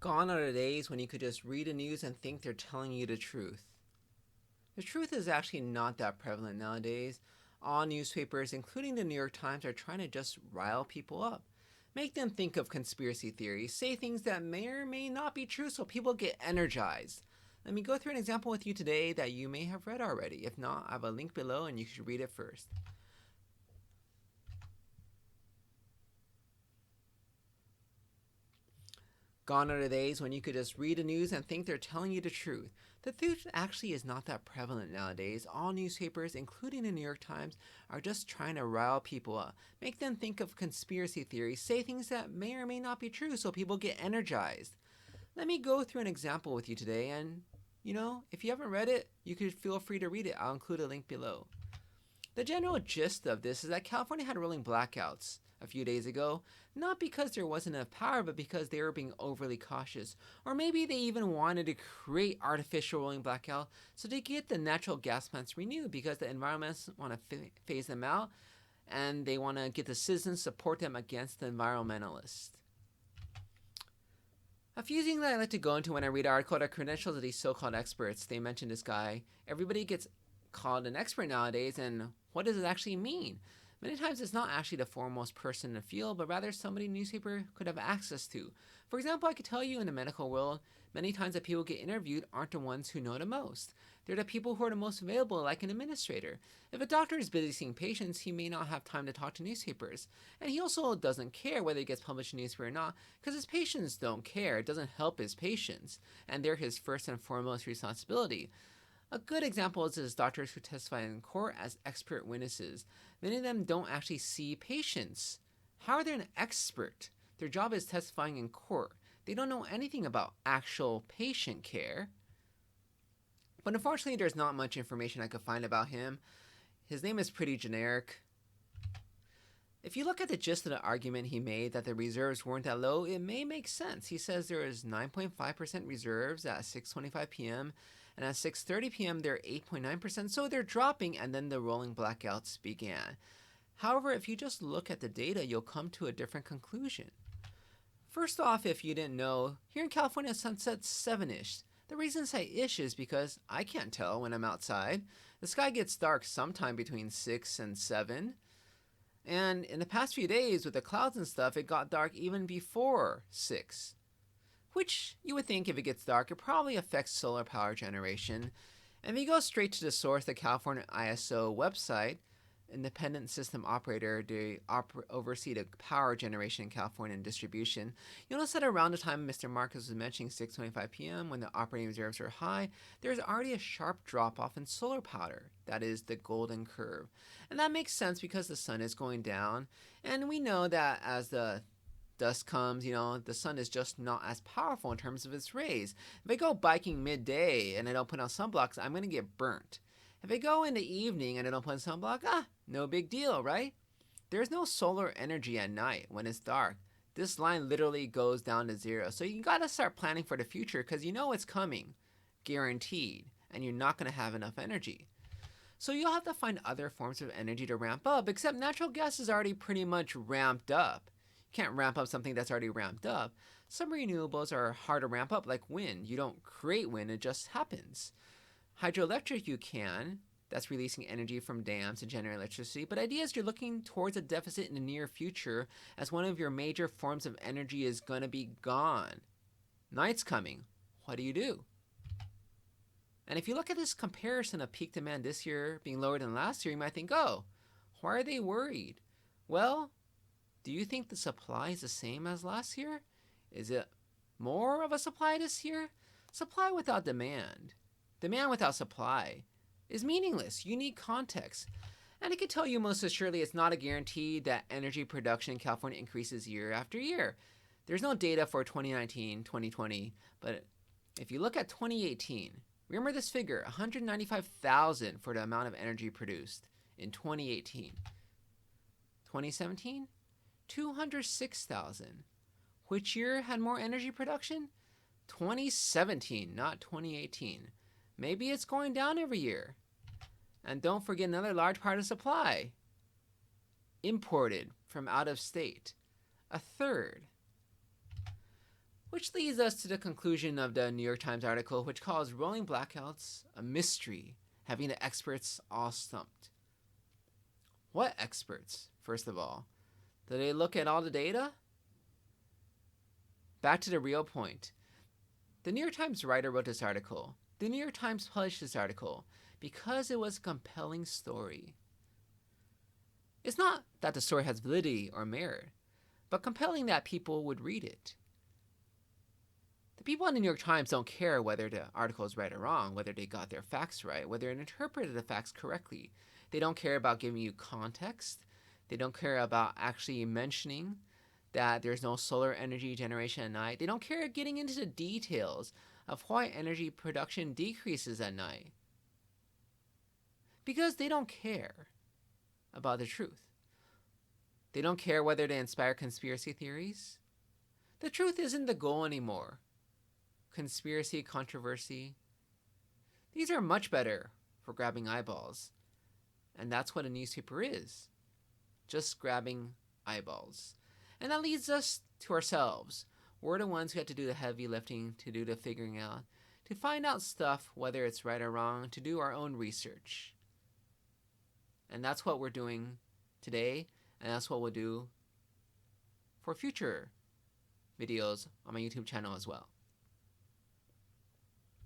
Gone are the days when you could just read the news and think they're telling you the truth. The truth is actually not that prevalent nowadays. All newspapers, including the New York Times, are trying to just rile people up. Make them think of conspiracy theories, say things that may or may not be true so people get energized. Let me go through an example with you today that you may have read already. If not, I have a link below and you should read it first. Gone are the days when you could just read the news and think they're telling you the truth. The truth actually is not that prevalent nowadays. All newspapers, including the New York Times, are just trying to rile people up, make them think of conspiracy theories, say things that may or may not be true so people get energized. Let me go through an example with you today, and if you haven't read it, you could feel free to read it. I'll include a link below. The general gist of this is that California had rolling blackouts a few days ago, not because there wasn't enough power, but because they were being overly cautious. Or maybe they even wanted to create artificial rolling blackout so they get the natural gas plants renewed because the environmentalists want to phase them out and they want to get the citizens support them against the environmentalists. A few things that I like to go into when I read an article are credentials of these so-called experts. They mentioned this guy. Everybody gets called an expert nowadays, and what does it actually mean? Many times it's not actually the foremost person in the field, but rather somebody a newspaper could have access to. For example, I could tell you in the medical world, many times that people get interviewed aren't the ones who know the most. They're the people who are the most available, like an administrator. If a doctor is busy seeing patients, he may not have time to talk to newspapers. And he also doesn't care whether it gets published in a newspaper or not, because his patients don't care. It doesn't help his patients, and they're his first and foremost responsibility. A good example is doctors who testify in court as expert witnesses. Many of them don't actually see patients. How are they an expert? Their job is testifying in court. They don't know anything about actual patient care. But unfortunately, there's not much information I could find about him. His name is pretty generic. If you look at the gist of the argument he made that the reserves weren't that low, it may make sense. He says there is 9.5% reserves at 6:25 p.m. and at 6:30 p.m. they're 8.9%, so they're dropping, and then the rolling blackouts began. However, if you just look at the data, you'll come to a different conclusion. First off, if you didn't know, here in California, sunset's 7-ish. The reason I say ish is because I can't tell when I'm outside. The sky gets dark sometime between 6 and 7. And in the past few days, with the clouds and stuff, it got dark even before 6. Which, you would think if it gets dark, it probably affects solar power generation. And if you go straight to the source, the California ISO website, independent system operator, they oversee the power generation in California and distribution. You'll notice that around the time Mr. Marcus was mentioning 6:25 p.m. when the operating reserves are high, there's already a sharp drop-off in solar power. That is the golden curve. And that makes sense because the sun is going down, and we know that as the dusk comes, the sun is just not as powerful in terms of its rays. If I go biking midday and I don't put on sunblocks, I'm going to get burnt. If I go in the evening and I don't put on sunblock, no big deal, right? There's no solar energy at night when it's dark. This line literally goes down to zero. So you gotta start planning for the future because you know it's coming, guaranteed, and you're not gonna have enough energy. So you'll have to find other forms of energy to ramp up, except natural gas is already pretty much ramped up. You can't ramp up something that's already ramped up. Some renewables are hard to ramp up, like wind. You don't create wind, it just happens. Hydroelectric you can, that's releasing energy from dams to generate electricity, but idea is you're looking towards a deficit in the near future as one of your major forms of energy is going to be gone. Night's coming. What do you do? And if you look at this comparison of peak demand this year being lower than last year, you might think, oh, why are they worried? Well, do you think the supply is the same as last year? Is it more of a supply this year? Supply without demand. Demand without supply is meaningless. You need context. And I can tell you most assuredly it's not a guarantee that energy production in California increases year after year. There's no data for 2019, 2020, but if you look at 2018, remember this figure, 195,000 for the amount of energy produced in 2018. 2017, 206,000. Which year had more energy production? 2017, not 2018. Maybe it's going down every year. And don't forget another large part of supply. Imported from out of state. A third. Which leads us to the conclusion of the New York Times article, which calls rolling blackouts a mystery, having the experts all stumped. What experts, first of all? Did they look at all the data? Back to the real point. The New York Times writer wrote this article. The New York Times published this article because it was a compelling story. It's not that the story has validity or merit, but compelling that people would read it. The people on the New York Times don't care whether the article is right or wrong, whether they got their facts right, whether they interpreted the facts correctly. They don't care about giving you context. They don't care about actually mentioning that there's no solar energy generation at night. They don't care getting into the details of why energy production decreases at night. Because they don't care about the truth. They don't care whether they inspire conspiracy theories. The truth isn't the goal anymore. Conspiracy, controversy, these are much better for grabbing eyeballs. And that's what a newspaper is. Just grabbing eyeballs. And that leads us to ourselves. We're the ones who have to do the heavy lifting, to do the figuring out, to find out stuff, whether it's right or wrong, to do our own research. And that's what we're doing today, and that's what we'll do for future videos on my YouTube channel as well.